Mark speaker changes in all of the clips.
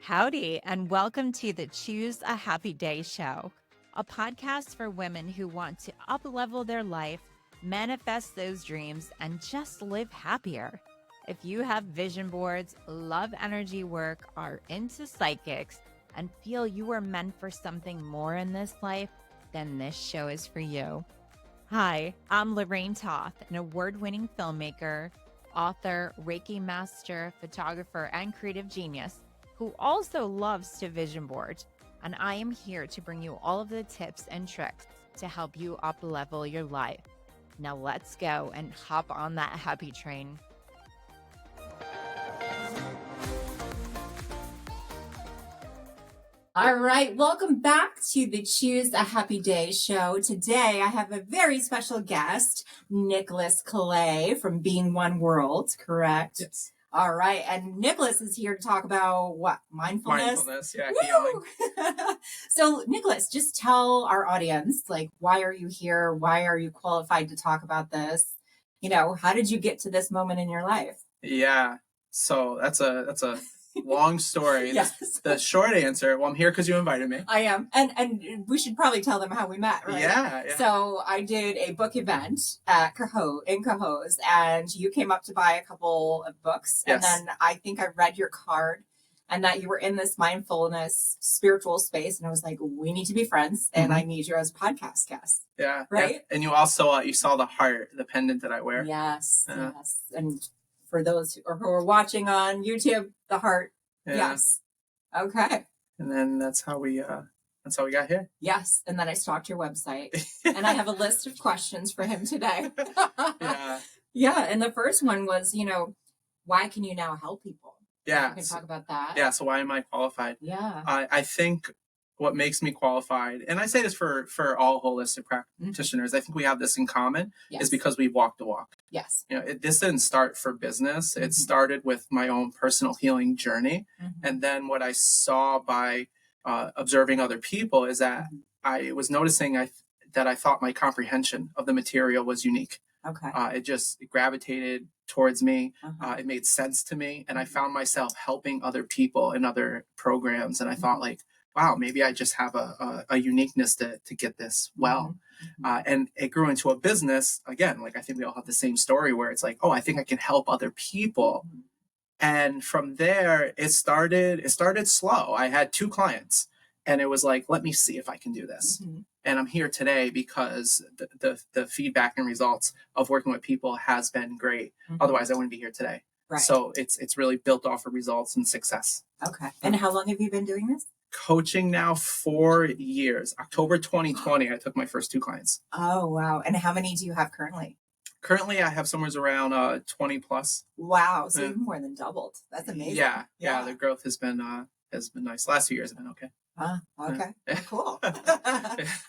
Speaker 1: Howdy, and welcome to the Choose a Happy Day show, a podcast for women who want to up-level their life, manifest those dreams, and just live happier. If you have vision boards, love energy work, are into psychics, and feel you are meant for something more in this life, then this show is for you. Hi, I'm Lorraine Toth, an award-winning filmmaker, author, Reiki master, photographer, and creative genius who also loves to vision board. And I am here to bring you all of the tips and tricks to help you up-level your life. Now let's go and hop on that happy train.
Speaker 2: All right, welcome back to the Choose a Happy Day show. Today I have a very special guest, Nicholas Calais from Being One World, correct?
Speaker 3: Yes.
Speaker 2: All right, and Nicholas is here to talk about what? Mindfulness?
Speaker 3: Yeah,
Speaker 2: Woo! So Nicholas, just tell our audience, why are you here? Why are you qualified to talk about this? How did you get to this moment in your life?
Speaker 3: Yeah. So that's a long story.
Speaker 2: Yes.
Speaker 3: The short answer, well, I'm here because you invited me.
Speaker 2: I am. And we should probably tell them how we met, right?
Speaker 3: Yeah.
Speaker 2: So I did a book event at Cohoes, and you came up to buy a couple of books.
Speaker 3: Yes.
Speaker 2: And then I think I read your card and that you were in this mindfulness spiritual space. And I was like, we need to be friends and I need you as a podcast guest.
Speaker 3: Yeah.
Speaker 2: Right?
Speaker 3: Yeah. And you also, you saw the heart, the pendant that I wear.
Speaker 2: Yes. Yes. And for those who are watching on YouTube, the heart.
Speaker 3: Yeah.
Speaker 2: Yes. Okay.
Speaker 3: And then that's how we got here.
Speaker 2: Yes. And then I stalked your website and I have a list of questions for him today.
Speaker 3: Yeah.
Speaker 2: Yeah. And the first one was, why can you now help people?
Speaker 3: Yeah.
Speaker 2: We can talk about that.
Speaker 3: Yeah. So why am I qualified?
Speaker 2: Yeah.
Speaker 3: I think what makes me qualified, and I say this for all holistic practitioners, I think we have this in common, is because we walk the walk.
Speaker 2: Yes.
Speaker 3: This didn't start for business. It started with my own personal healing journey. And then what I saw by observing other people is that I was noticing that I thought my comprehension of the material was unique.
Speaker 2: Okay.
Speaker 3: It gravitated towards me. It made sense to me. And I found myself helping other people in other programs. And I thought wow, maybe I just have a uniqueness to get this well. And it grew into a business. Again, I think we all have the same story where it's I think I can help other people. And from there, it started slow. I had 2 clients and it was let me see if I can do this. And I'm here today because the feedback and results of working with people has been great. Otherwise, I wouldn't be here today.
Speaker 2: Right.
Speaker 3: So it's really built off of results and success.
Speaker 2: Okay. And how long have you been doing this?
Speaker 3: Coaching now 4 years. October 2020, I took my first 2 clients.
Speaker 2: Oh, wow. And how many do you have currently?
Speaker 3: Currently, I have somewhere around 20 plus.
Speaker 2: Wow. So you've more than doubled. That's amazing.
Speaker 3: Yeah. The growth has been nice. Last 2 years have been okay.
Speaker 2: Okay. Cool.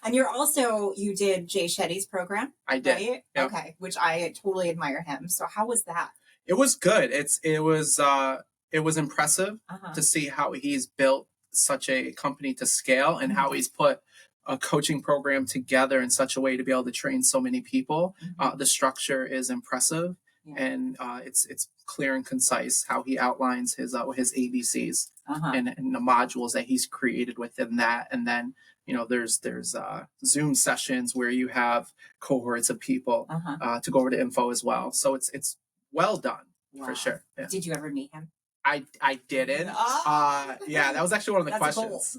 Speaker 2: And you did Jay Shetty's program?
Speaker 3: I did.
Speaker 2: Right?
Speaker 3: Yep.
Speaker 2: Okay. Which I totally admire him. So how was that?
Speaker 3: It was good. It was impressive to see how he's built such a company to scale and how he's put a coaching program together in such a way to be able to train so many people. The structure is impressive and it's clear and concise how he outlines his ABCs and the modules that he's created within that. And then, there's Zoom sessions where you have cohorts of people to go over the info as well. So it's well done for sure. Yeah.
Speaker 2: Did you ever meet him?
Speaker 3: I didn't. Yeah, that was actually one of the questions.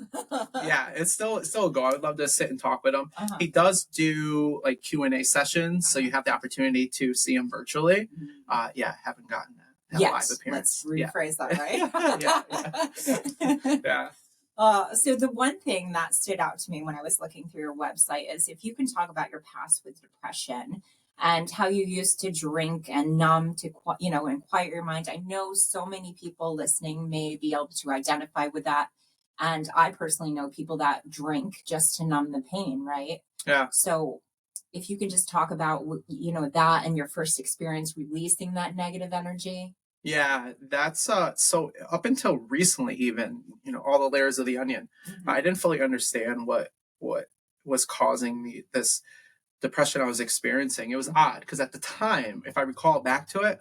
Speaker 3: Yeah, it's still a goal. I would love to sit and talk with him. He does do Q&A sessions, so you have the opportunity to see him virtually. Yeah, haven't gotten that live appearance.
Speaker 2: Let's rephrase that, right?
Speaker 3: Yeah.
Speaker 2: So the one thing that stood out to me when I was looking through your website is if you can talk about your past with depression and how you used to drink and numb to, and quiet your mind. I know so many people listening may be able to identify with that. And I personally know people that drink just to numb the pain, right?
Speaker 3: Yeah.
Speaker 2: So if you can just talk about, that and your first experience releasing that negative energy.
Speaker 3: Yeah, that's so up until recently, even, all the layers of the onion, I didn't fully understand what was causing me this depression I was experiencing. It was odd because at the time, if I recall back to it,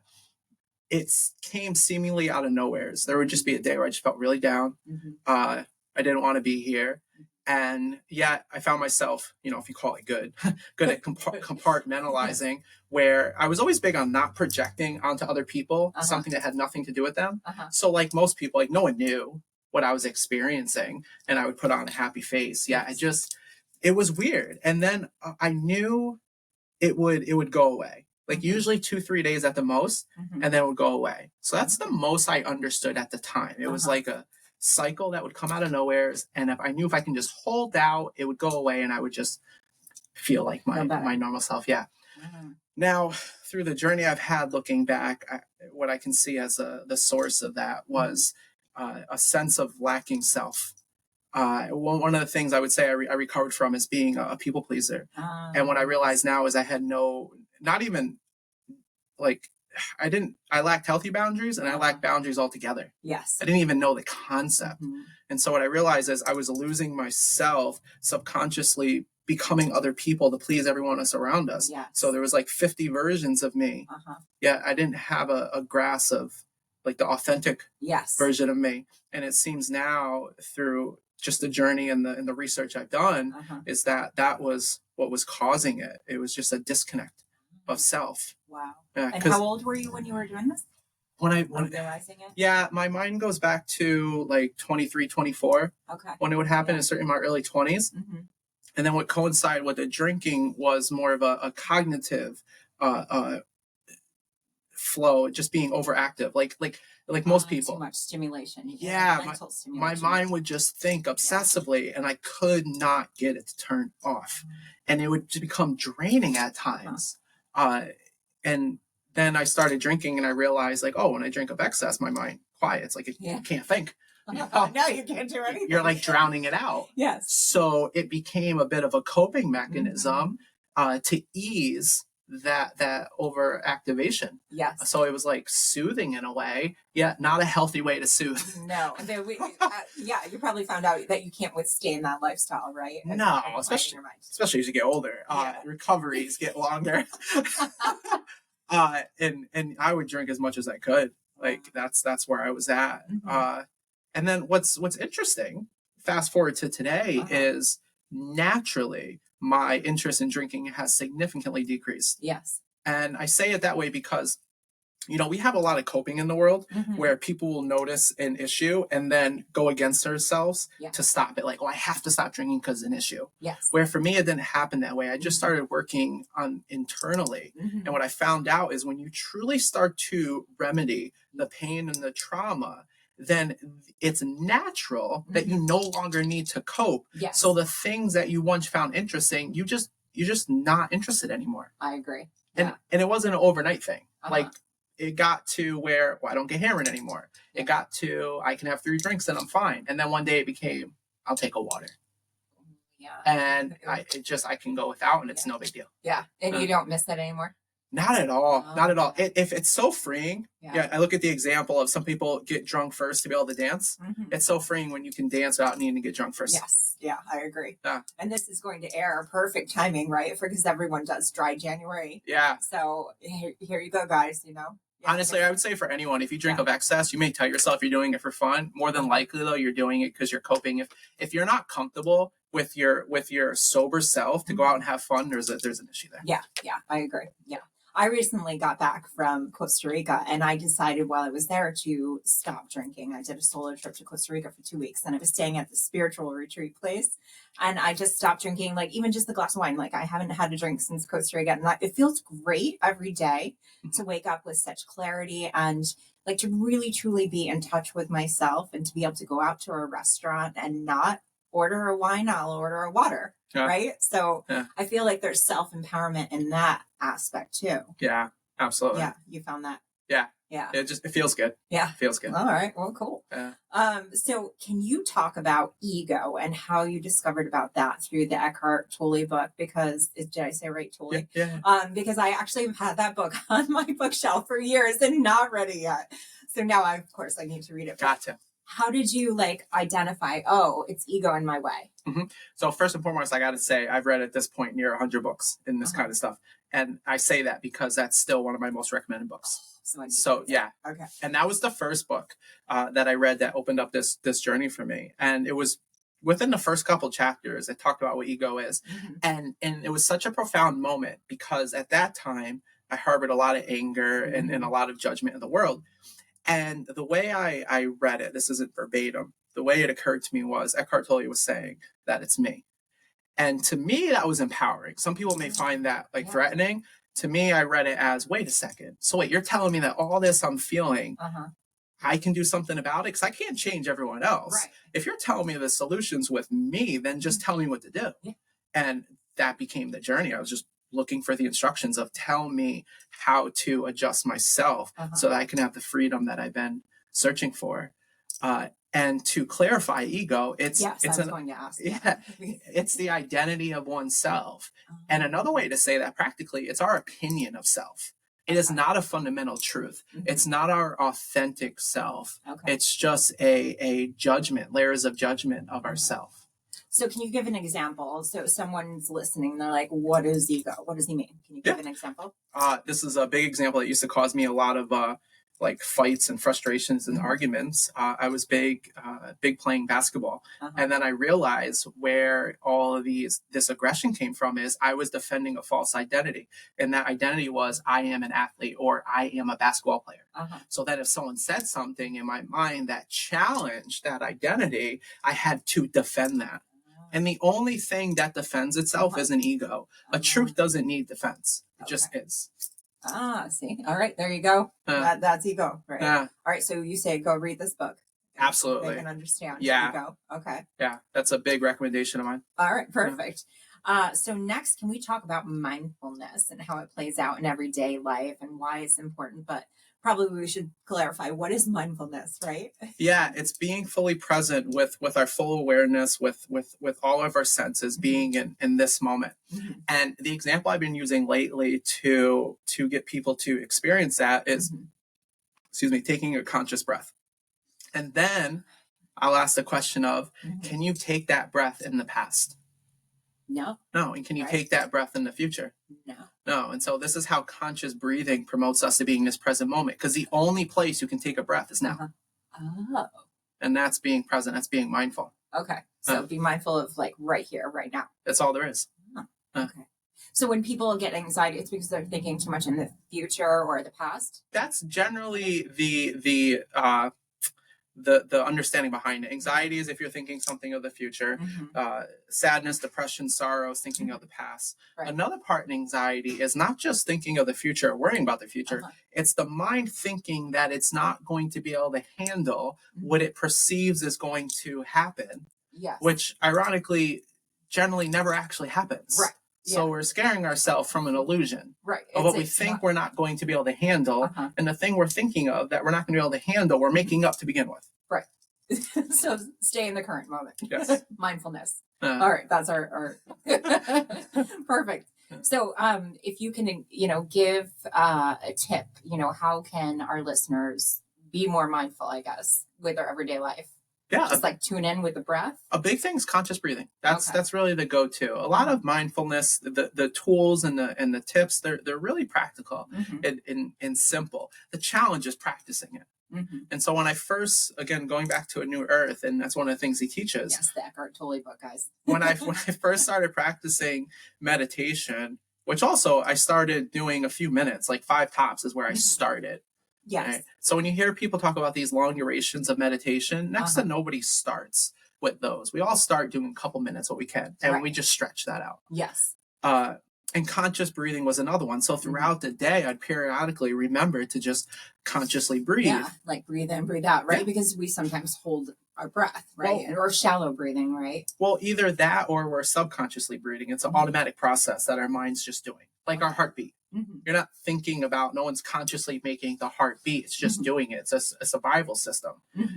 Speaker 3: it came seemingly out of nowhere. There would just be a day where I just felt really down. I didn't want to be here. And yet I found myself, if you call it good at compartmentalizing, where I was always big on not projecting onto other people something that had nothing to do with them. So like most people, like no one knew what I was experiencing, and I would put on a happy face. Yeah, it was weird. And then I knew it would go away. Like usually 2-3 days at the most, and then it would go away. So that's the most I understood at the time. It was like a cycle that would come out of nowhere, and if I can just hold out, it would go away, and I would just feel like my normal self. Yeah. Now, through the journey I've had looking back, what I can see as the source of that was a sense of lacking self. One of the things I would say I recovered from is being a people pleaser. And what I realize now is I had not even like, I lacked healthy boundaries, and I lacked boundaries altogether.
Speaker 2: Yes.
Speaker 3: I didn't even know the concept. And so what I realized is I was losing myself, subconsciously becoming other people to please everyone else around us.
Speaker 2: Yes.
Speaker 3: So there was like 50 versions of me. Yeah, I didn't have a grasp of like the authentic version of me. And it seems now through just the journey and the research I've done is that was what was causing it. It was just a disconnect of self.
Speaker 2: Wow.
Speaker 3: Yeah,
Speaker 2: and how old were you when you were doing this?
Speaker 3: When
Speaker 2: realizing it?
Speaker 3: Yeah, my mind goes back to like 23, 24.
Speaker 2: Okay.
Speaker 3: When it would happen, certainly in my early 20s. And then what coincided with the drinking was more of a cognitive flow, just being overactive, like most people.
Speaker 2: Too much stimulation.
Speaker 3: Yeah,
Speaker 2: mental stimulation.
Speaker 3: My mind would just think obsessively, and I could not get it to turn off, and it would just become draining at times. And then I started drinking, and I realized, like, when I drink of excess, my mind quiets, like it can't think.
Speaker 2: No, you can't do anything.
Speaker 3: You're like drowning it out.
Speaker 2: Yes.
Speaker 3: So it became a bit of a coping mechanism to ease that overactivation.
Speaker 2: Yes.
Speaker 3: So it was like soothing in a way, yet not a healthy way to soothe.
Speaker 2: No. You probably found out that you can't withstand that lifestyle, right?
Speaker 3: No, especially as you get older. Recoveries get longer. And I would drink as much as I could. Like that's where I was at. And then what's interesting, fast forward to today, is naturally my interest in drinking has significantly decreased.
Speaker 2: Yes.
Speaker 3: And I say it that way because, we have a lot of coping in the world where people will notice an issue and then go against themselves to stop it. Like, I have to stop drinking because it's an issue.
Speaker 2: Yes.
Speaker 3: Where for me, it didn't happen that way. I just started working on internally. And what I found out is when you truly start to remedy the pain and the trauma, then it's natural that you no longer need to cope.
Speaker 2: Yes.
Speaker 3: So the things that you once found interesting, you're just not interested anymore.
Speaker 2: I agree.
Speaker 3: And it wasn't an overnight thing. Like, it got to where I don't get hammered anymore. It got to I can have 3 drinks and I'm fine. And then one day it became I'll take a water.
Speaker 2: Yeah. And
Speaker 3: I can go without, and it's no big deal.
Speaker 2: Yeah. And you don't miss that anymore?
Speaker 3: Not at all. Not at all. If it's so freeing. I look at the example of some people get drunk first to be able to dance. It's so freeing when you can dance without needing to get drunk first.
Speaker 2: Yes. Yeah, I agree.
Speaker 3: Yeah.
Speaker 2: And this is going to air perfect timing, right? Because everyone does dry January.
Speaker 3: Yeah.
Speaker 2: So here you go, guys,
Speaker 3: Honestly, I would say for anyone, if you drink of excess, you may tell yourself you're doing it for fun. More than likely, though, you're doing it because you're coping. If you're not comfortable with your sober self to go out and have fun, there's an issue there.
Speaker 2: Yeah, I agree. Yeah. I recently got back from Costa Rica, and I decided while I was there to stop drinking. I did a solo trip to Costa Rica for 2 weeks, and I was staying at the spiritual retreat place, and I just stopped drinking, like even just the glass of wine. Like I haven't had a drink since Costa Rica, and it feels great every day to wake up with such clarity and like to really truly be in touch with myself, and to be able to go out to a restaurant and not order a wine, I'll order a water. Right. So I feel like there's self-empowerment in that aspect too.
Speaker 3: Yeah, absolutely.
Speaker 2: Yeah. You found that.
Speaker 3: Yeah.
Speaker 2: Yeah.
Speaker 3: It feels good.
Speaker 2: Yeah.
Speaker 3: It feels good.
Speaker 2: All right. Well, cool.
Speaker 3: Yeah.
Speaker 2: So can you talk about ego and how you discovered about that through the Eckhart Tolle book? Because did I say right, Tolle?
Speaker 3: Yeah.
Speaker 2: Because I actually have had that book on my bookshelf for years and not read it yet. So now I need to read it.
Speaker 3: Gotcha.
Speaker 2: How did you identify, it's ego in my way?
Speaker 3: So first and foremost, I got to say, I've read at this point near 100 books in this kind of stuff. And I say that because that's still one of my most recommended books. So yeah.
Speaker 2: Okay.
Speaker 3: And that was the first book that I read that opened up this journey for me. And it was within the first couple chapters, it talked about what ego is. And it was such a profound moment because at that time I harbored a lot of anger and a lot of judgment in the world. And the way I read it, this isn't verbatim, the way it occurred to me was Eckhart Tolle was saying that it's me. And to me, that was empowering. Some people may find that like threatening. To me, I read it as, wait a second. So wait, you're telling me that all this I'm feeling, I can do something about it? Because I can't change everyone else.
Speaker 2: Right.
Speaker 3: If you're telling me the solution's with me, then just tell me what to do.
Speaker 2: Yeah.
Speaker 3: And that became the journey. I was just looking for the instructions of tell me how to adjust myself so that I can have the freedom that I've been searching for. And to clarify ego, it's
Speaker 2: going to ask.
Speaker 3: It's the identity of oneself. And another way to say that practically, it's our opinion of self. It is not a fundamental truth. It's not our authentic self. It's just a judgment, layers of judgment of ourself.
Speaker 2: So can you give an example? So someone's listening, they're like, what is ego? What does he mean? Can you give an example?
Speaker 3: This is a big example that used to cause me a lot of like fights and frustrations and arguments. I was big playing basketball. And then I realized where all of this aggression came from is I was defending a false identity. And that identity was I am an athlete or I am a basketball player. So that if someone said something in my mind that challenged that identity, I had to defend that. And the only thing that defends itself is an ego. A truth doesn't need defense. It just is.
Speaker 2: See. All right, there you go. That's ego, right? All right, so you say go read this book.
Speaker 3: Absolutely.
Speaker 2: They can understand.
Speaker 3: Yeah.
Speaker 2: Ego. Okay.
Speaker 3: Yeah, that's a big recommendation of mine.
Speaker 2: All right, perfect. So next, can we talk about mindfulness and how it plays out in everyday life and why it's important? But probably we should clarify, what is mindfulness, right?
Speaker 3: Yeah, it's being fully present with our full awareness, with all of our senses, being in this moment. And the example I've been using lately to get people to experience that is, taking a conscious breath. And then I'll ask the question of, can you take that breath in the past?
Speaker 2: No.
Speaker 3: No. And can you take that breath in the future?
Speaker 2: No.
Speaker 3: No. And so this is how conscious breathing promotes us to being in this present moment, because the only place you can take a breath is now.
Speaker 2: Oh.
Speaker 3: And that's being present. That's being mindful.
Speaker 2: Okay. So be mindful of like right here, right now.
Speaker 3: That's all there is.
Speaker 2: Okay. So when people get anxiety, it's because they're thinking too much in the future or the past?
Speaker 3: That's generally the understanding behind it. Anxiety is if you're thinking something of the future. Sadness, depression, sorrow is thinking of the past. Right. Another part in anxiety is not just thinking of the future or worrying about the future. It's the mind thinking that it's not going to be able to handle what it perceives is going to happen.
Speaker 2: Yes.
Speaker 3: Which ironically generally never actually happens.
Speaker 2: Right.
Speaker 3: So we're scaring ourselves from an illusion of what we think we're not going to be able to handle. And the thing we're thinking of that we're not going to be able to handle, we're making up to begin with.
Speaker 2: Right. So stay in the current moment.
Speaker 3: Yes.
Speaker 2: Mindfulness. All right. That's our perfect. So if you can, give a tip, how can our listeners be more mindful, I guess, with their everyday life?
Speaker 3: Yeah.
Speaker 2: Just like tune in with the breath.
Speaker 3: A big thing is conscious breathing. That's really the go-to. A lot of mindfulness, the tools and the tips, they're really practical and simple. The challenge is practicing it. And so when I first, again, going back to A New Earth, and that's one of the things he teaches.
Speaker 2: Yes, the Eckhart Tolle book, guys.
Speaker 3: when I first started practicing meditation, which also I started doing a few minutes, like 5 tops is where I started.
Speaker 2: Yes.
Speaker 3: Right? So when you hear people talk about these long durations of meditation, next to nobody starts with those. We all start doing a couple minutes what we can, and we just stretch that out.
Speaker 2: Yes.
Speaker 3: And conscious breathing was another one. So throughout the day, I'd periodically remember to just consciously breathe.
Speaker 2: Yeah, like breathe in, breathe out, right? Yeah. Because we sometimes hold our breath, right? Or shallow breathing, right?
Speaker 3: Well, either that or we're subconsciously breathing. It's an automatic process that our mind's just doing, like our heartbeat. You're not thinking about, no one's consciously making the heart beat. It's just doing it. It's a survival system.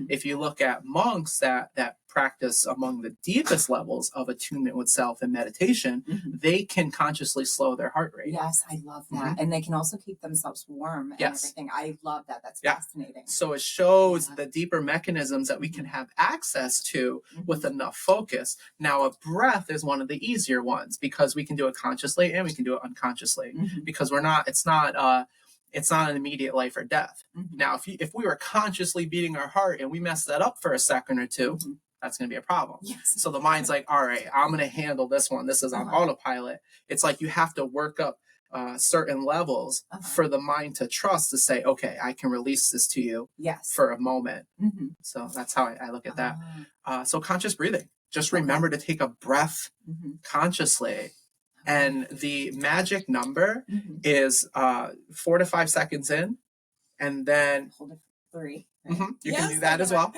Speaker 3: If you look at monks that practice among the deepest levels of attunement with self and meditation, they can consciously slow their heart rate.
Speaker 2: Yes, I love that. And they can also keep themselves warm and everything. I love that. That's fascinating.
Speaker 3: So it shows the deeper mechanisms that we can have access to with enough focus. Now, a breath is one of the easier ones because we can do it consciously and we can do it unconsciously because it's not an immediate life or death. Now, if we were consciously beating our heart and we messed that up for a second or two, that's going to be a problem. So the mind's like, all right, I'm going to handle this one. This is on autopilot. It's like you have to work up certain levels for the mind to trust to say, okay, I can release this to you for a moment. So that's how I look at that. So conscious breathing, just remember to take a breath consciously. And the magic number is 4 to 5 seconds in, and then
Speaker 2: hold it for 3.
Speaker 3: You can do that as well.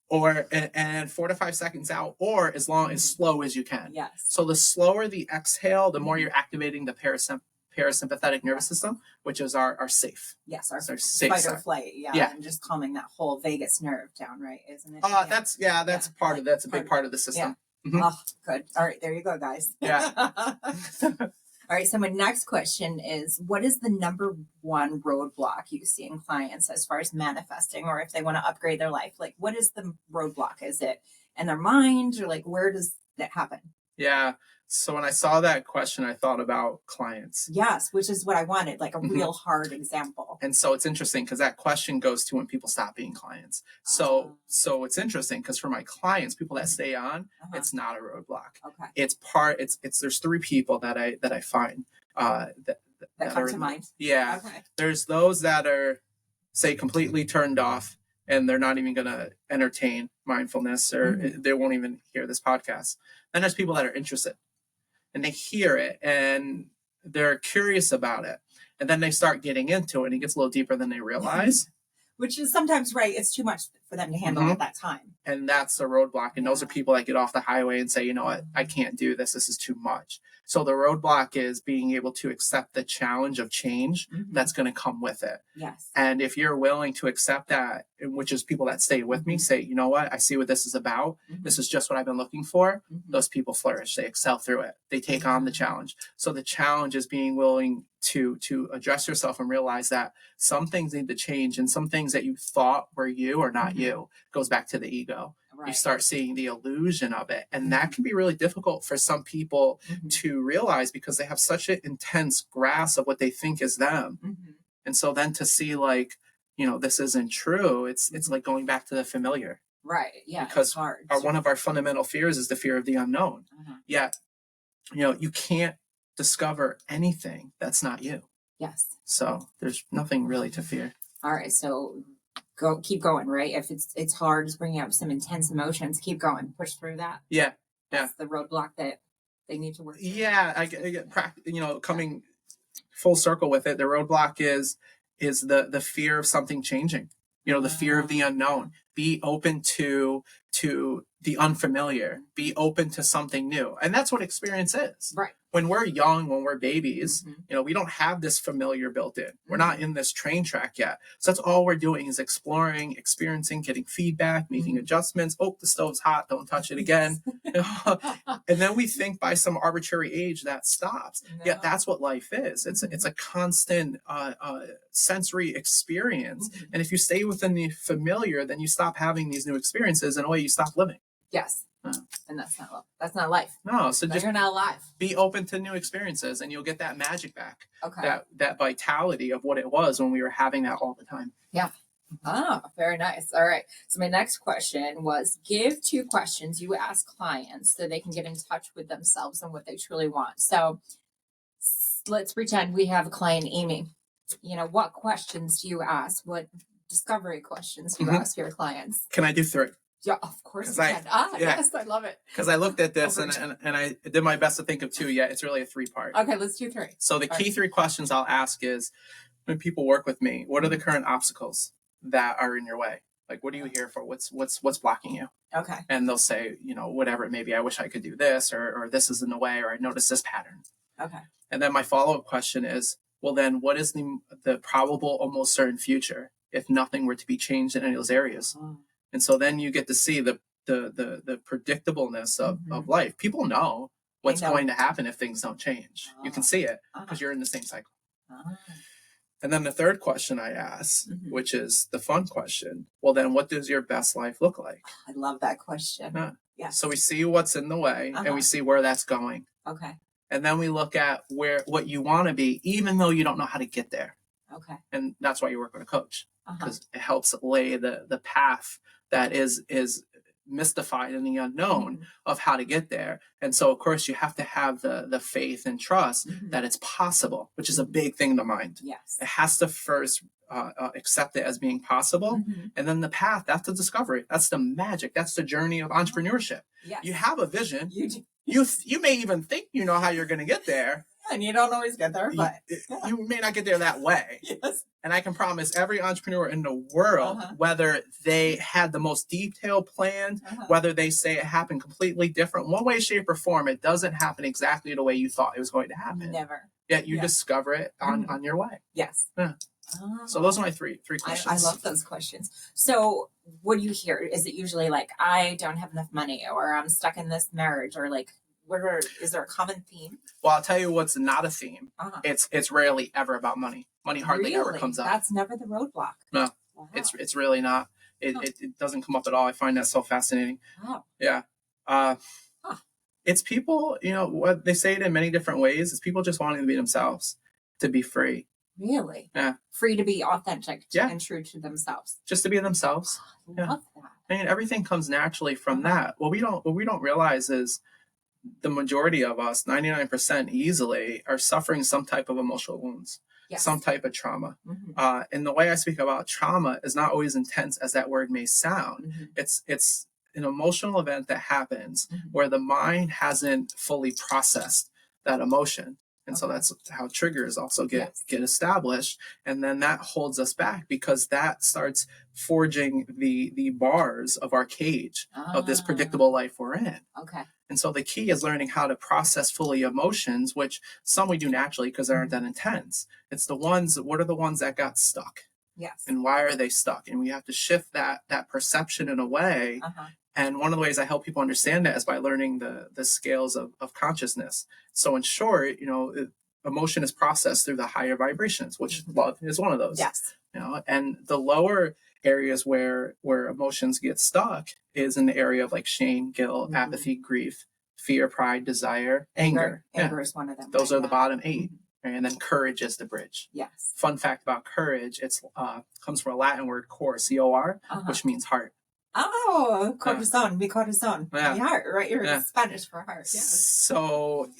Speaker 3: Or and 4 to 5 seconds out, or as slow as you can. So the slower the exhale, the more you're activating the parasympathetic nervous system, which is our safe.
Speaker 2: Our
Speaker 3: safe
Speaker 2: fight
Speaker 3: side.
Speaker 2: or flight. And just calming that whole vagus nerve down, right? Isn't it?
Speaker 3: That's part of that's a big part of the system.
Speaker 2: Oh, good. All right, there you go, guys. All right, so my next question is, what is the number one roadblock you see in clients as far as manifesting, or if they want to upgrade their life? Like, what is the roadblock? Is it in their mind, or like, where does that happen?
Speaker 3: So when I saw that question, I thought about clients.
Speaker 2: Yes, which is what I wanted, like a real hard example.
Speaker 3: And so it's interesting because that question goes to when people stop being clients. So it's interesting because for my clients, people that stay on, it's not a roadblock. It's there's 3 people that I find that
Speaker 2: come to mind.
Speaker 3: There's those that are, say, completely turned off and they're not even going to entertain mindfulness or they won't even hear this podcast. Then there's people that are interested. And they hear it and they're curious about it. And then they start getting into it and it gets a little deeper than they realize.
Speaker 2: Which is sometimes, right, it's too much for them to handle at that time.
Speaker 3: And that's a roadblock. And those are people that get off the highway and say, you know what, I can't do this. This is too much. So the roadblock is being able to accept the challenge of change that's going to come with it. And if you're willing to accept that, which is people that stay with me, say, you know what, I see what this is about. This is just what I've been looking for. Those people flourish. They excel through it. They take on the challenge. So the challenge is being willing to address yourself and realize that some things need to change and some things that you thought were you are not you. Goes back to the ego. You start seeing the illusion of it. And that can be really difficult for some people to realize because they have such an intense grasp of what they think is them. And so then to see like, you know, this isn't true. It's like going back to the familiar. Because one of our fundamental fears is the fear of the unknown. Yet, you know, you can't discover anything that's not you. So there's nothing really to fear.
Speaker 2: All right. So keep going, right? If it's hard, it's bringing up some intense emotions, keep going, push through that. That's the roadblock that they need to work through.
Speaker 3: I get coming full circle with it. The roadblock is the fear of something changing, you know, the fear of the unknown. Be open to the unfamiliar, be open to something new. And that's what experience is. When we're young, when we're babies, you know, we don't have this familiar built in. We're not in this train track yet. So that's all we're doing is exploring, experiencing, getting feedback, making adjustments. Oh, the stove's hot. Don't touch it again. And then we think by some arbitrary age that stops. Yet that's what life is. It's a constant sensory experience. And if you stay within the familiar, then you stop having these new experiences and you stop living.
Speaker 2: And that's not love. That's not life.
Speaker 3: No, so just
Speaker 2: you're not alive.
Speaker 3: Be open to new experiences and you'll get that magic back. That vitality of what it was when we were having that all the time.
Speaker 2: Very nice. All right. So my next question was, give 2 questions you ask clients so they can get in touch with themselves and what they truly want. So let's pretend we have a client, Amy. You know, what questions do you ask? What discovery questions do you ask your clients?
Speaker 3: Can I do 3?
Speaker 2: Yeah, of course you can. Yes, I love it.
Speaker 3: Because I looked at this and I did my best to think of 2. It's really a 3-part.
Speaker 2: Okay, let's do 3.
Speaker 3: So the key 3 questions I'll ask is, when people work with me, what are the current obstacles that are in your way? Like, what are you here for? What's blocking you? And they'll say, you know, whatever it may be, I wish I could do this, or this is in the way, or I notice this pattern. And then my follow-up question is, well, then what is the probable, almost certain future if nothing were to be changed in any of those areas?
Speaker 2: Oh.
Speaker 3: And so then you get to see the predictableness of life. People know what's going to happen if things don't change. You can see it because you're in the same cycle. And then the third question I ask, which is the fun question, well, then what does your best life look like?
Speaker 2: I love that question. Yeah.
Speaker 3: So we see what's in the way and we see where that's going.
Speaker 2: Okay.
Speaker 3: And then we look at what you want to be, even though you don't know how to get there.
Speaker 2: Okay.
Speaker 3: And that's why you work with a coach, because it helps lay the path that is mystified in the unknown of how to get there. And so, of course, you have to have the faith and trust that it's possible, which is a big thing to mind.
Speaker 2: Yes.
Speaker 3: It has to first accept it as being possible. And then the path, that's the discovery. That's the magic. That's the journey of entrepreneurship.
Speaker 2: Yes.
Speaker 3: You have a vision.
Speaker 2: You do.
Speaker 3: You may even think you know how you're going to get there.
Speaker 2: And you don't always get there, but
Speaker 3: you may not get there that way.
Speaker 2: Yes.
Speaker 3: And I can promise every entrepreneur in the world, whether they had the most detailed plan, whether they say it happened completely different, one way, shape, or form, it doesn't happen exactly the way you thought it was going to happen.
Speaker 2: Never.
Speaker 3: Yet you discover it on your way.
Speaker 2: Yes.
Speaker 3: Yeah. So those are my three questions.
Speaker 2: I love those questions. So what do you hear? Is it usually like, I don't have enough money, or I'm stuck in this marriage, or like, is there a common theme?
Speaker 3: Well, I'll tell you what's not a theme. It's rarely ever about money. Money hardly ever comes up.
Speaker 2: That's never the roadblock.
Speaker 3: No, it's really not. It doesn't come up at all. I find that so fascinating.
Speaker 2: Wow.
Speaker 3: Yeah. It's people, what they say it in many different ways. It's people just wanting to be themselves, to be free.
Speaker 2: Really?
Speaker 3: Yeah.
Speaker 2: Free to be authentic and true to themselves.
Speaker 3: Just to be themselves.
Speaker 2: I love that.
Speaker 3: I mean, everything comes naturally from that. What we don't realize is the majority of us, 99% easily, are suffering some type of emotional wounds, some type of trauma. And the way I speak about trauma is not always intense as that word may sound. It's an emotional event that happens where the mind hasn't fully processed that emotion. And so that's how triggers also get established. And then that holds us back, because that starts forging the bars of our cage of this predictable life we're in.
Speaker 2: Okay.
Speaker 3: And so the key is learning how to process fully emotions, which some we do naturally because they aren't that intense. It's what are the ones that got stuck?
Speaker 2: Yes.
Speaker 3: And why are they stuck? And we have to shift that perception in a way. And one of the ways I help people understand that is by learning the scales of consciousness. So in short, emotion is processed through the higher vibrations, which love is one of those.
Speaker 2: Yes.
Speaker 3: And the lower areas where emotions get stuck is in the area of like shame, guilt, apathy, grief, fear, pride, desire, anger.
Speaker 2: Anger is one of them.
Speaker 3: Those are the bottom 8. And then courage is the bridge.
Speaker 2: Yes.
Speaker 3: Fun fact about courage, it's comes from a Latin word cor, C-O-R, which means heart.
Speaker 2: Oh, corazón, mi corazón.
Speaker 3: Yeah.
Speaker 2: My heart, right? You're Spanish for heart. Yes.
Speaker 3: So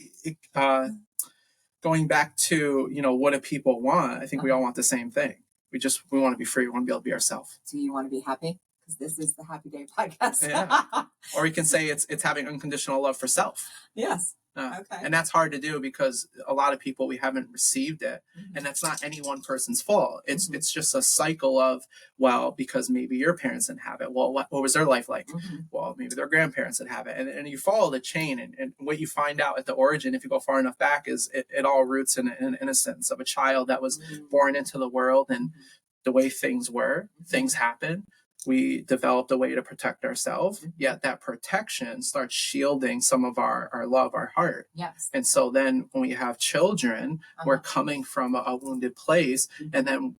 Speaker 3: going back to, what do people want? I think we all want the same thing. We want to be free. We want to be able to be ourselves.
Speaker 2: Do you want to be happy? Because this is the Happy Day podcast.
Speaker 3: Or you can say it's having unconditional love for self.
Speaker 2: Yes. Okay.
Speaker 3: And that's hard to do because a lot of people, we haven't received it. And that's not any one person's fault. It's just a cycle of, well, because maybe your parents didn't have it. Well, what was their life like? Well, maybe their grandparents didn't have it. And you follow the chain, and what you find out at the origin, if you go far enough back, is it all roots in an innocence of a child that was born into the world, and the way things were, things happen. We developed a way to protect ourselves, yet that protection starts shielding some of our love, our heart.
Speaker 2: Yes.
Speaker 3: And so then when we have children, we're coming from a wounded place. And then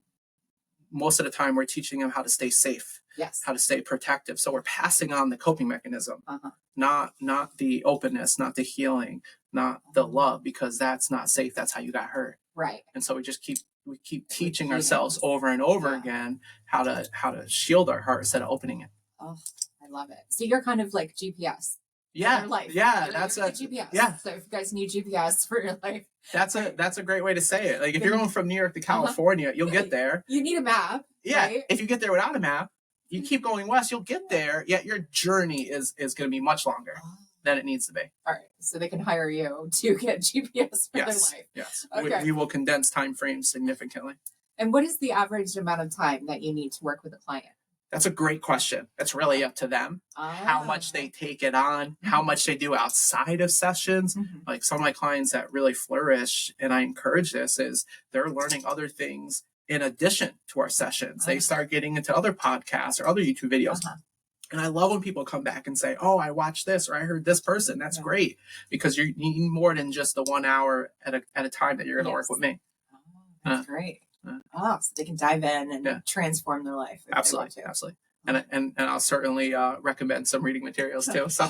Speaker 3: most of the time we're teaching them how to stay safe, how to stay protective. So we're passing on the coping mechanism, not the openness, not the healing, not the love, because that's not safe. That's how you got hurt.
Speaker 2: Right.
Speaker 3: And so we keep teaching ourselves over and over again how to shield our heart instead of opening it.
Speaker 2: Oh, I love it. So you're kind of like GPS.
Speaker 3: Yeah.
Speaker 2: Your life.
Speaker 3: Yeah.
Speaker 2: That's a GPS.
Speaker 3: Yeah.
Speaker 2: So if you guys need GPS for your life.
Speaker 3: That's a great way to say it. Like if you're going from New York to California, you'll get there.
Speaker 2: You need a map.
Speaker 3: Yeah.
Speaker 2: Right?
Speaker 3: If you get there without a map, you keep going west, you'll get there. Yet your journey is going to be much longer than it needs to be.
Speaker 2: All right. So they can hire you to get GPS for their life.
Speaker 3: Yes.
Speaker 2: Okay.
Speaker 3: We will condense time frames significantly.
Speaker 2: And what is the average amount of time that you need to work with a client?
Speaker 3: That's a great question. It's really up to them, how much they take it on, how much they do outside of sessions. Like some of my clients that really flourish, and I encourage this, is they're learning other things in addition to our sessions. They start getting into other podcasts or other YouTube videos. And I love when people come back and say, oh, I watched this, or I heard this person. That's great, because you need more than just the 1 hour at a time that you're going to work with me.
Speaker 2: Oh, that's great. So they can dive in and transform their life.
Speaker 3: Absolutely. And I'll certainly recommend some reading materials too. So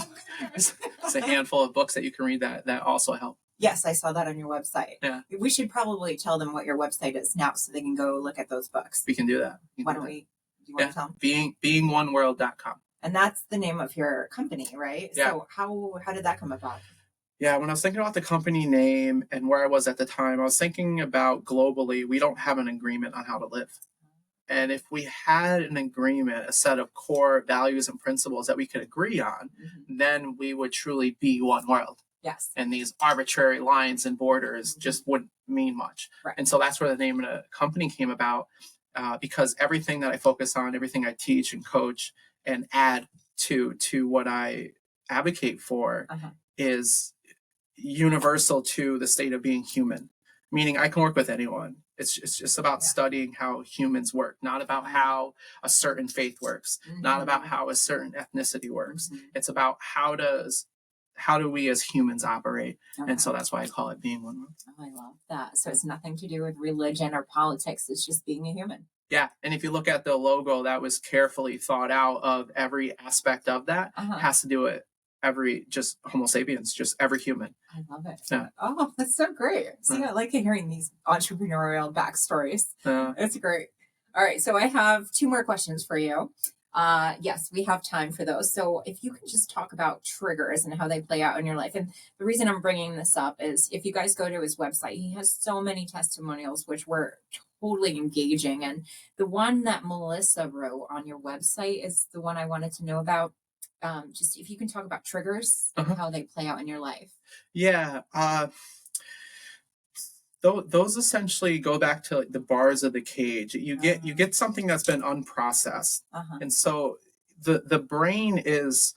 Speaker 3: it's a handful of books that you can read that also help.
Speaker 2: Yes, I saw that on your website.
Speaker 3: Yeah.
Speaker 2: We should probably tell them what your website is now so they can go look at those books.
Speaker 3: We can do that.
Speaker 2: Why don't we? Do you want to tell them?
Speaker 3: Beingoneworld.com.
Speaker 2: And that's the name of your company, right?
Speaker 3: Yeah.
Speaker 2: So how did that come about?
Speaker 3: Yeah, when I was thinking about the company name and where I was at the time, I was thinking about globally, we don't have an agreement on how to live. And if we had an agreement, a set of core values and principles that we could agree on, then we would truly be one world.
Speaker 2: Yes.
Speaker 3: And these arbitrary lines and borders just wouldn't mean much.
Speaker 2: Right.
Speaker 3: And so that's where the name of the company came about, because everything that I focus on, everything I teach and coach and add to what I advocate for is universal to the state of being human, meaning I can work with anyone. It's just about studying how humans work, not about how a certain faith works, not about how a certain ethnicity works. It's about how do we as humans operate. And so that's why I call it Being One World.
Speaker 2: Oh, I love that. So it's nothing to do with religion or politics. It's just being a human.
Speaker 3: Yeah. And if you look at the logo, that was carefully thought out of every aspect of that. Has to do with just Homo sapiens, just every human.
Speaker 2: I love it.
Speaker 3: Yeah.
Speaker 2: Oh, that's so great. See, I like hearing these entrepreneurial backstories. It's great. All right. So I have 2 more questions for you. Yes, we have time for those. So if you can just talk about triggers and how they play out in your life. And the reason I'm bringing this up is if you guys go to his website, he has so many testimonials, which were totally engaging. And the one that Melissa wrote on your website is the one I wanted to know about. Just if you can talk about triggers and how they play out in your life.
Speaker 3: Yeah. Those essentially go back to the bars of the cage. You get something that's been unprocessed. And so the brain is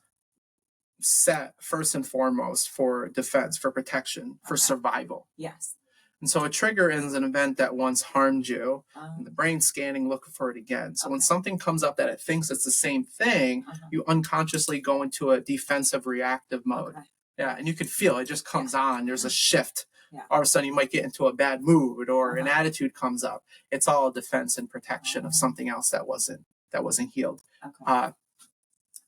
Speaker 3: set first and foremost for defense, for protection, for survival.
Speaker 2: Yes.
Speaker 3: And so a trigger is an event that once harmed you, and the brain's scanning, looking for it again. So when something comes up that it thinks it's the same thing, you unconsciously go into a defensive reactive mode. Yeah, and you can feel it just comes on. There's a shift. All of a sudden you might get into a bad mood or an attitude comes up. It's all defense and protection of something else that wasn't healed.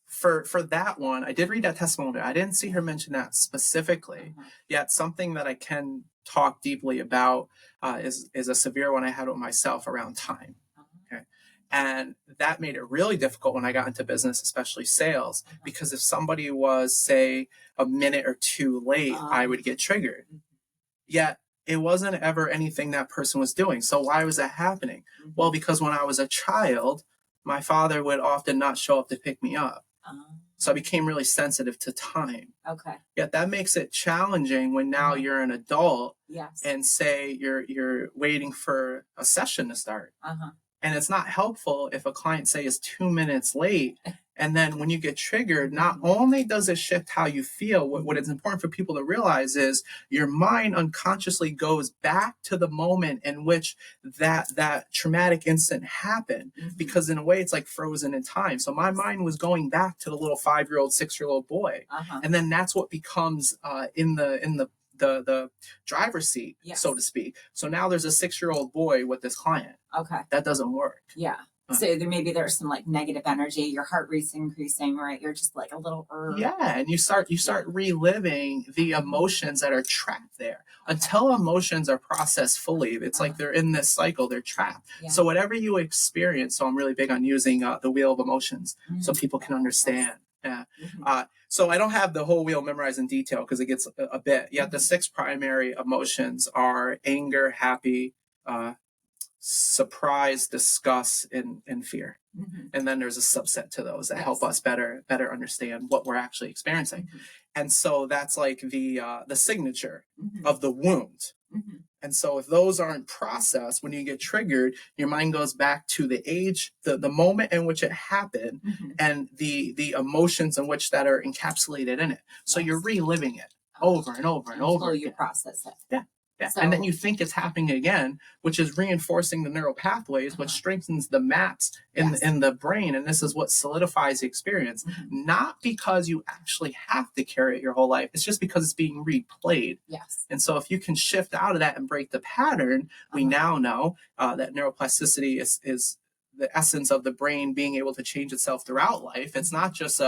Speaker 3: For that one, I did read that testimony. I didn't see her mention that specifically. Yet something that I can talk deeply about is a severe one I had with myself around time. Okay. And that made it really difficult when I got into business, especially sales, because if somebody was, say, a minute or 2 late, I would get triggered. Yet it wasn't ever anything that person was doing. So why was that happening? Well, because when I was a child, my father would often not show up to pick me up. So I became really sensitive to time.
Speaker 2: Okay.
Speaker 3: Yet that makes it challenging when now you're an adult and say you're waiting for a session to start. And it's not helpful if a client, say, is 2 minutes late. And then when you get triggered, not only does it shift how you feel, what is important for people to realize is your mind unconsciously goes back to the moment in which that traumatic incident happened, because in a way it's like frozen in time. So my mind was going back to the little 5-year-old, 6-year-old boy. And then that's what becomes in the driver's seat, so to speak. So now there's a 6-year-old boy with this client.
Speaker 2: Okay.
Speaker 3: That doesn't work.
Speaker 2: Yeah. So there's some like negative energy, your heart rate's increasing, right? You're just like a little
Speaker 3: Yeah, and you start reliving the emotions that are trapped there. Until emotions are processed fully, it's like they're in this cycle, they're trapped. So whatever you experience, so I'm really big on using the wheel of emotions so people can understand. Yeah. So I don't have the whole wheel memorized in detail because it gets a bit. Yet the 6 primary emotions are anger, happy, surprise, disgust, and fear. And then there's a subset to those that help us better understand what we're actually experiencing. And so that's like the signature of the wound.
Speaker 2: Mm-hmm.
Speaker 3: And so if those aren't processed, when you get triggered, your mind goes back to the age, the moment in which it happened,
Speaker 2: Mm-hmm.
Speaker 3: and the emotions in which that are encapsulated in it. So
Speaker 2: Yes.
Speaker 3: you're reliving it over and over and over
Speaker 2: Until
Speaker 3: again.
Speaker 2: you process it.
Speaker 3: Yeah. Yeah.
Speaker 2: So,
Speaker 3: And then you think it's happening again, which is reinforcing the neural pathways, which strengthens the maps in the brain. And this is what solidifies the experience.
Speaker 2: Mm-hmm.
Speaker 3: Not because you actually have to carry it your whole life. It's just because it's being replayed.
Speaker 2: Yes.
Speaker 3: And so if you can shift out of that and break the pattern, we now know that neuroplasticity is the essence of the brain being able to change itself throughout life. It's not just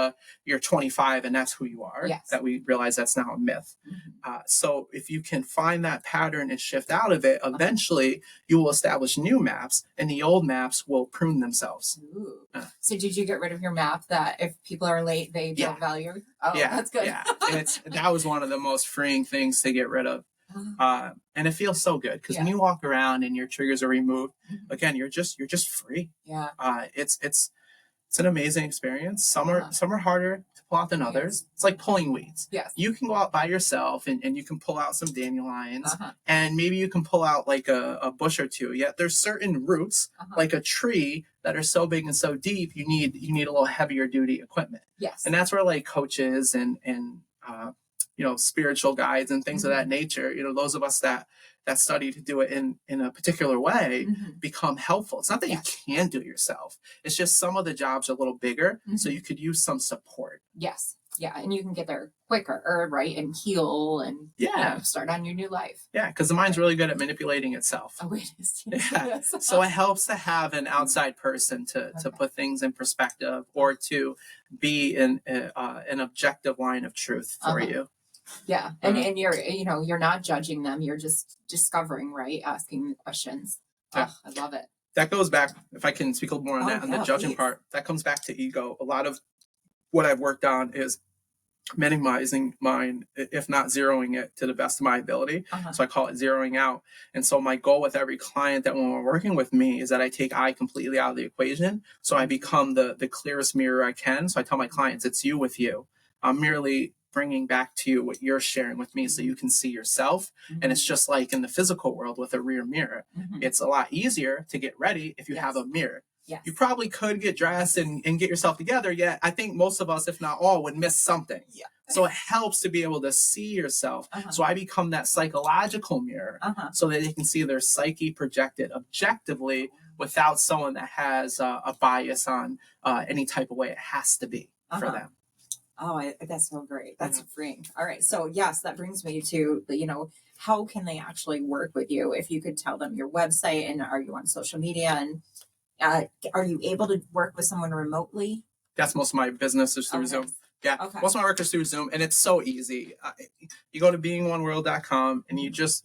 Speaker 3: you're 25 and that's who you are.
Speaker 2: Yes.
Speaker 3: That we realize that's now a myth.
Speaker 2: Mm-hmm.
Speaker 3: So if you can find that pattern and shift out of it, eventually you will establish new maps, and the old maps will prune themselves.
Speaker 2: Ooh. So did you get rid of your map that if people are late, they don't value? Oh, that's good.
Speaker 3: Yeah. That was one of the most freeing things to get rid of. And it feels so good because when you walk around and your triggers are removed, again, you're just free.
Speaker 2: Yeah.
Speaker 3: It's an amazing experience. Some are harder to pull out than others. It's like pulling weeds.
Speaker 2: Yes.
Speaker 3: You can go out by yourself and you can pull out some dandelions, and maybe you can pull out like a bush or two. Yet there's certain roots, like a tree, that are so big and so deep, you need a little heavier duty equipment.
Speaker 2: Yes.
Speaker 3: And that's where like coaches and spiritual guides and things of that nature, those of us that study to do it in a particular way become helpful. It's not that you can't do it yourself. It's just some of the jobs are a little bigger, so you could use some support.
Speaker 2: Yes. Yeah. And you can get there quicker, right? And heal and start on your new life.
Speaker 3: Yeah, because the mind's really good at manipulating itself.
Speaker 2: Oh, it is.
Speaker 3: Yeah. So it helps to have an outside person to put things in perspective, or to be an objective line of truth for you.
Speaker 2: Yeah. And you're not judging them. You're just discovering, right? Asking the questions.
Speaker 3: Yeah.
Speaker 2: Oh, I love it.
Speaker 3: That goes back, if I can speak a little more on that, on the judging part, that comes back to ego. A lot of what I've worked on is minimizing mine, if not zeroing it to the best of my ability. So I call it zeroing out. And so my goal with every client that when we're working with me is that I take I completely out of the equation. So I become the clearest mirror I can. So I tell my clients, it's you with you. I'm merely bringing back to you what you're sharing with me so you can see yourself. And it's just like in the physical world with a rear mirror. It's a lot easier to get ready if you have a mirror.
Speaker 2: Yes.
Speaker 3: You probably could get dressed and get yourself together, yet I think most of us, if not all, would miss something.
Speaker 2: Yeah.
Speaker 3: So it helps to be able to see yourself. So I become that psychological mirror so that they can see their psyche projected objectively without someone that has a bias on any type of way it has to be for them.
Speaker 2: Oh, that's so great. That's freeing. All right. So yes, that brings me to, how can they actually work with you? If you could tell them your website, and are you on social media, and are you able to work with someone remotely?
Speaker 3: That's most of my business is through Zoom. Yeah. Most of my work is through Zoom, and it's so easy. You go to beingoneworld.com and you just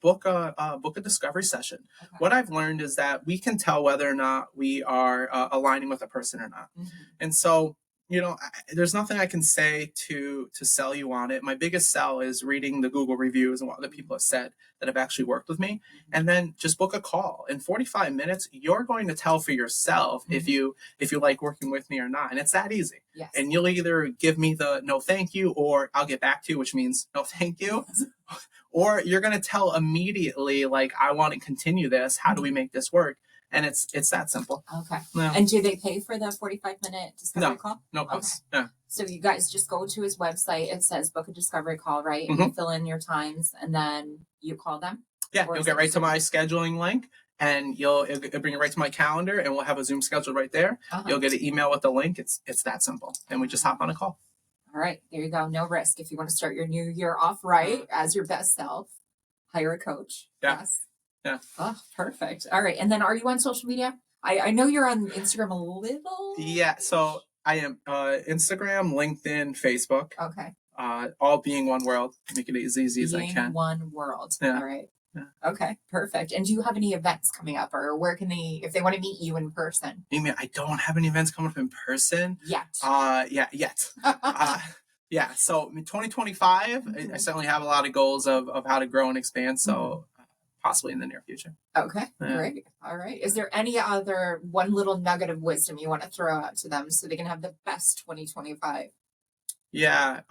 Speaker 3: book a discovery session. What I've learned is that we can tell whether or not we are aligning with a person or not. And so, there's nothing I can say to sell you on it. My biggest sell is reading the Google reviews and what other people have said that have actually worked with me. And then just book a call. In 45 minutes, you're going to tell for yourself if you like working with me or not. And it's that easy.
Speaker 2: Yes.
Speaker 3: And you'll either give me the no thank you, or I'll get back to you, which means no thank you. Or you're going to tell immediately, like, I want to continue this. How do we make this work? And it's that simple.
Speaker 2: Okay.
Speaker 3: Yeah.
Speaker 2: And do they pay for the 45-minute discovery call?
Speaker 3: No cost. Okay. Yeah.
Speaker 2: So you guys just go to his website. It says book a discovery call, right? And you fill in your times, and then you call them?
Speaker 3: Yeah, you'll get right to my scheduling link, and it'll bring you right to my calendar, and we'll have a Zoom scheduled right there. You'll get an email with the link. It's that simple. And we just hop on a call.
Speaker 2: All right. There you go. No risk. If you want to start your new year off right as your best self, hire a coach.
Speaker 3: Yeah.
Speaker 2: Yes.
Speaker 3: Yeah.
Speaker 2: Oh, perfect. All right. And then are you on social media? I know you're on Instagram a little.
Speaker 3: Yeah. So I am Instagram, LinkedIn, Facebook.
Speaker 2: Okay.
Speaker 3: All being one world. Make it as easy as I can.
Speaker 2: One world.
Speaker 3: Yeah.
Speaker 2: All right.
Speaker 3: Yeah.
Speaker 2: Okay. Perfect. And do you have any events coming up, or where can they, if they want to meet you in person?
Speaker 3: Amy, I don't have any events coming up in person.
Speaker 2: Yet.
Speaker 3: Yet. Yeah. So in 2025, I certainly have a lot of goals of how to grow and expand. So possibly in the near future.
Speaker 2: Okay. Great. All right. Is there any other one little nugget of wisdom you want to throw out to them so they can have the best 2025?
Speaker 3: Yeah.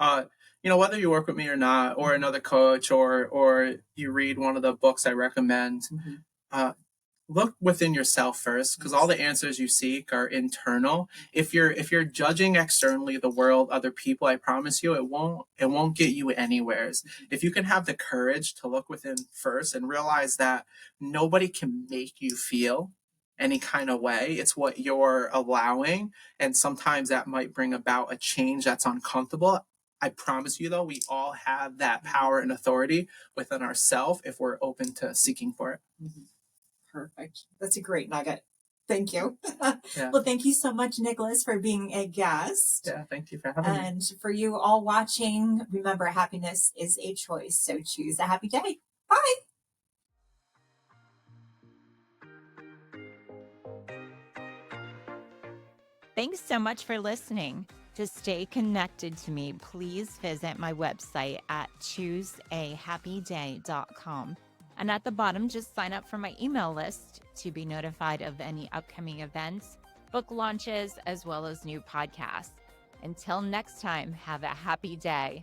Speaker 3: Whether you work with me or not, or another coach, or you read one of the books I recommend,
Speaker 2: Mhm.
Speaker 3: uh, look within yourself first, because all the answers you seek are internal. If you're judging externally, the world, other people, I promise you it won't get you anywheres. If you can have the courage to look within first and realize that nobody can make you feel any kind of way, it's what you're allowing, and sometimes that might bring about a change that's uncomfortable. I promise you, though, we all have that power and authority within ourselves if we're open to seeking for it.
Speaker 2: Mhm. Perfect. That's a great nugget. Thank you.
Speaker 3: Yeah.
Speaker 2: Well, thank you so much, Nicholas, for being a guest.
Speaker 3: Yeah, thank you for having me.
Speaker 2: And for you all watching, remember happiness is a choice. So choose a happy day. Bye.
Speaker 1: Thanks so much for listening. To stay connected to me, please visit my website at chooseahappyday.com. And at the bottom, just sign up for my email list to be notified of any upcoming events, book launches, as well as new podcasts. Until next time, have a happy day.